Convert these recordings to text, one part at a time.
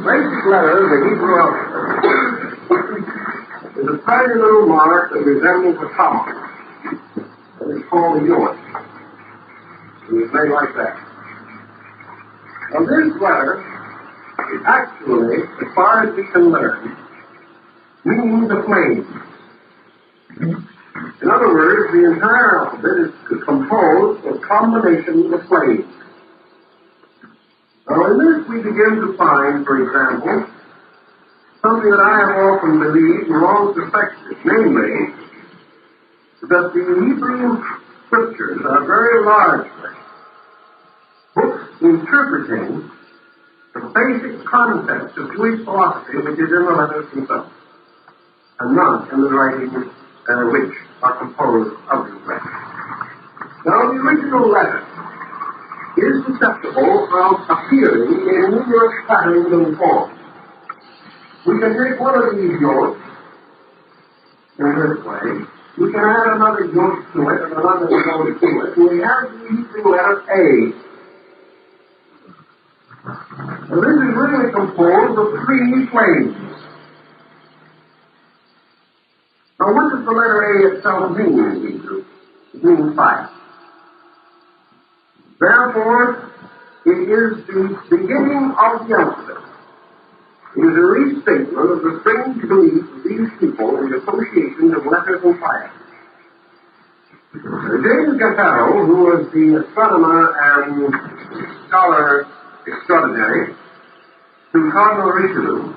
basic letter of the Hebrew alphabet is a tiny little mark that resembles a comma. And it's called a unit. And it's made like that. Now this letter is actually, as far as we can learn, means a flame. In other words, the entire alphabet is composed of combinations of flames. Now in this we begin to find, for example, something that I have often believed belongs to sexes, namely, that the Hebrew Scriptures are very largely books interpreting the basic concepts of Jewish philosophy which is in the letters themselves, and not in the writings which are composed of these letters. Now the original letter is susceptible of appearing in numerous patterns and forms. We can take one of these yoke in this way. We can add another yoke to it and another yoke to it. And we have the Hebrew letter A. And this is really composed of three flames. Now what does the letter A itself mean in Hebrew? It means fire. Therefore, it is the beginning of the alphabet. It is a restatement of the strange belief of these people in the association of letters and fire. James Gattaro, who was the astronomer and scholar extraordinary to Cardinal Richelieu,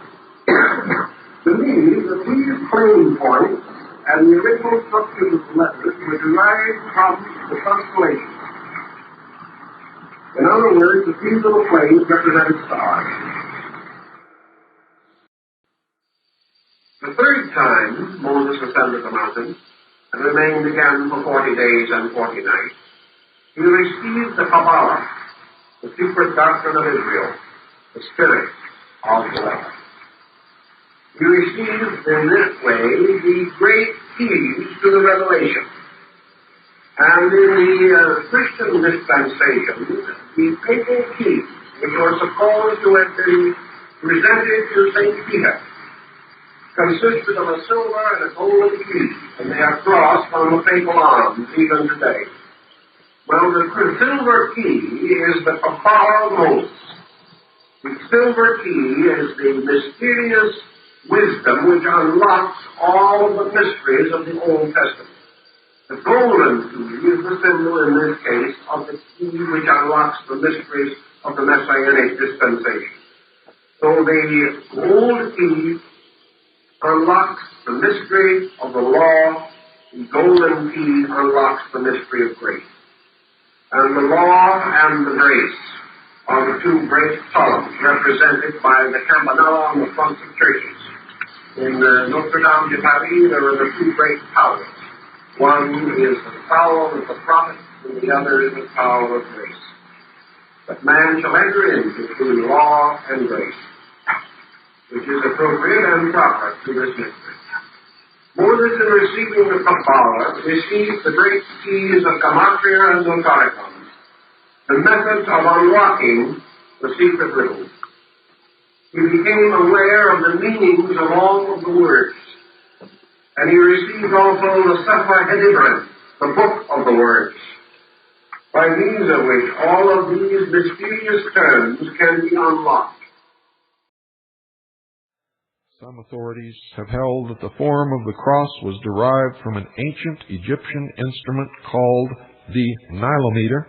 believed that these flame points and the original structures of the letters were derived from the constellations. In other words, that these little flames represented stars. The third time Moses ascended the mountain and remained again for 40 days and 40 nights, he received the Kabbalah, the secret doctrine of Israel, the spirit of the letter. He received in this way the great keys to the revelation. And in the Christian dispensation, the papal keys, which were supposed to have been presented to St. Peter, consisted of a silver and a golden key, and they are crossed on the papal arms even today. Well, the silver key is the Kabbalah of Moses. The silver key is the mysterious wisdom which unlocks all of the mysteries of the Old Testament. The golden key is the symbol, in this case, of the key which unlocks the mysteries of the Messianic dispensation. So the gold key unlocks the mystery of the law, the golden key unlocks the mystery of grace. And the law and the grace are the two great columns represented by the campanella on the fronts of churches. In Notre Dame de Paris, there are the two great towers. One is the power of the prophet, and the other is the power of grace. But man shall enter in between law and grace, which is appropriate and proper to this mystery. Moses, in receiving the Kabbalah, received the great keys of Gematria and Zotaricon, the methods of unlocking the secret riddles. He became aware of the meanings of all of the words, and he received also the Sefer Hedibrim, the book of the words, by means of which all of these mysterious terms can be unlocked. Some authorities have held that the form of the cross was derived from an ancient Egyptian instrument called the Nilometer,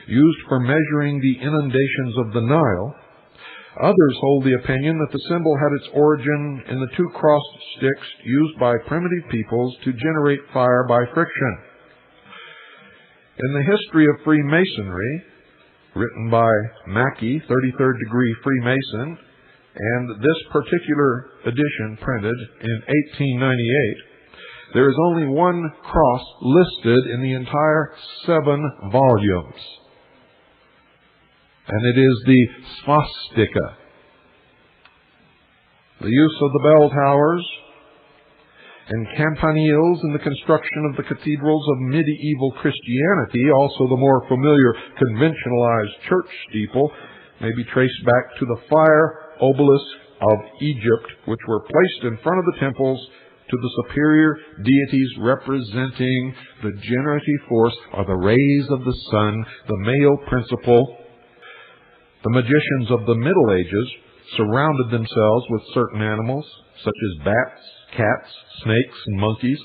used for measuring the inundations of the Nile. Others hold the opinion that the symbol had its origin in the two crossed sticks used by primitive peoples to generate fire by friction. In the History of Freemasonry, written by Mackey, 33rd degree Freemason, and this particular edition printed in 1898, there is only one cross listed in the entire 7 volumes. And it is the swastika. The use of the bell towers and campaniles in the construction of the cathedrals of medieval Christianity, also the more familiar conventionalized church steeple, may be traced back to the fire obelisks of Egypt, which were placed in front of the temples to the superior deities representing the generative force or the rays of the sun, the male principle. The magicians of the Middle Ages surrounded themselves with certain animals, such as bats, cats, snakes, and monkeys,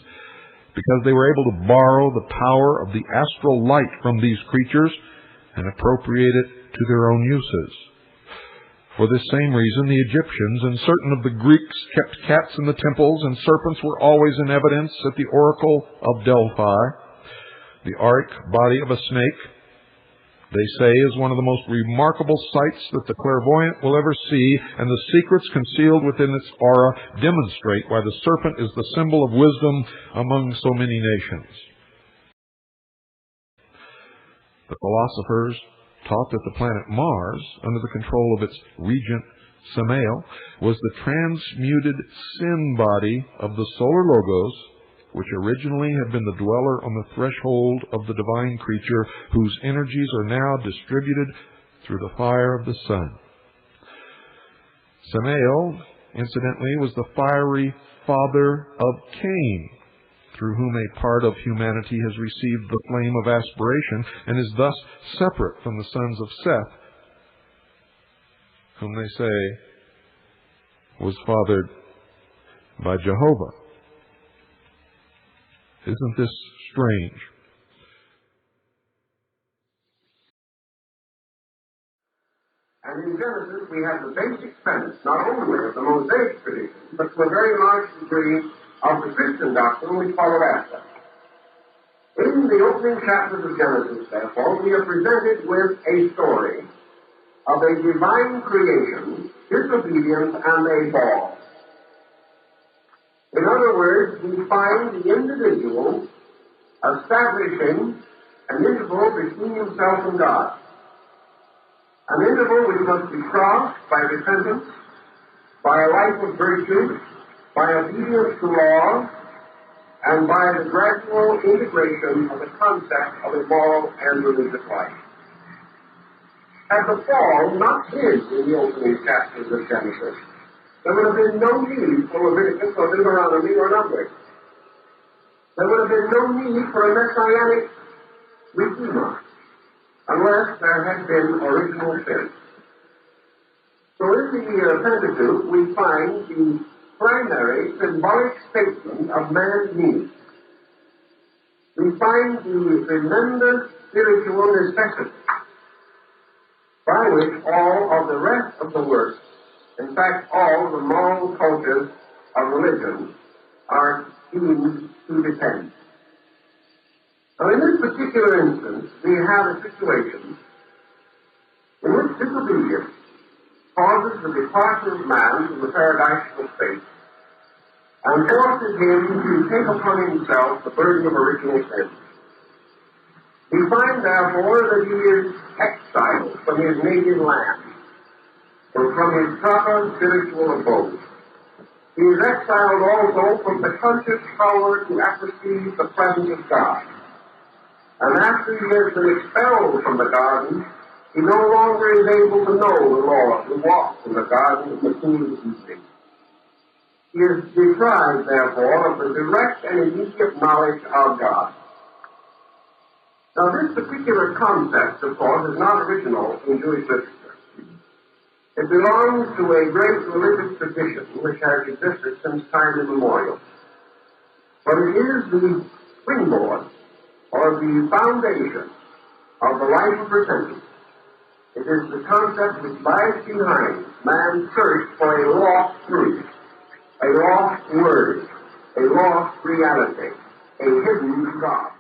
because they were able to borrow the power of the astral light from these creatures and appropriate it to their own uses. For this same reason, the Egyptians and certain of the Greeks kept cats in the temples, and serpents were always in evidence at the oracle of Delphi. The auric body of a snake, they say, is one of the most remarkable sights that the clairvoyant will ever see, and the secrets concealed within its aura demonstrate why the serpent is the symbol of wisdom among so many nations. The philosophers taught that the planet Mars, under the control of its regent Samael, was the transmuted sin body of the solar logos, which originally had been the dweller on the threshold of the divine creature, whose energies are now distributed through the fire of the sun. Samael, incidentally, was the fiery father of Cain, through whom a part of humanity has received the flame of aspiration and is thus separate from the sons of Seth, whom they say was fathered by Jehovah. Isn't this strange? And in Genesis, we have the basic premise, not only of the Mosaic tradition, but to a very large degree of the Christian doctrine which followed after. In the opening chapters of Genesis, therefore, we are presented with a story of a divine creation, disobedience, and a fall. In other words, we find the individual establishing an interval between himself and God. An interval which must be crossed by repentance, by a life of virtue, by obedience to law, and by the gradual integration of the concept of a moral and religious life. Had the fall not been in the opening chapters of Genesis, there would have been no need for Leviticus or Deuteronomy or Numbers. There would have been no need for a messianic redeemer, unless there had been original sin. So in the Pentateuch, we find the primary symbolic statement of man's needs. We find the tremendous spiritual necessity by which all of the rest of the works, in fact, all the moral cultures of religion, are deemed to depend. Now, in this particular instance, we have a situation in which disobedience causes the departure of man from the paradisal state and forces him to take upon himself the burden of original sin. We find, therefore, that he is exiled from his native land, or from his proper spiritual abode. He is exiled also from the conscious power to apperceive the presence of God. And after he has been expelled from the garden, he no longer is able to know the Lord who walks in the garden in the cool of the evening. He is deprived, therefore, of the direct and immediate knowledge of God. Now, this particular concept, of course, is not original in Jewish literature. It belongs to a great religious tradition which has existed since time immemorial. But it is the springboard, or the foundation, of the life of repentance. It is the concept which lies behind man's search for a lost truth, a lost word, a lost reality, a hidden God.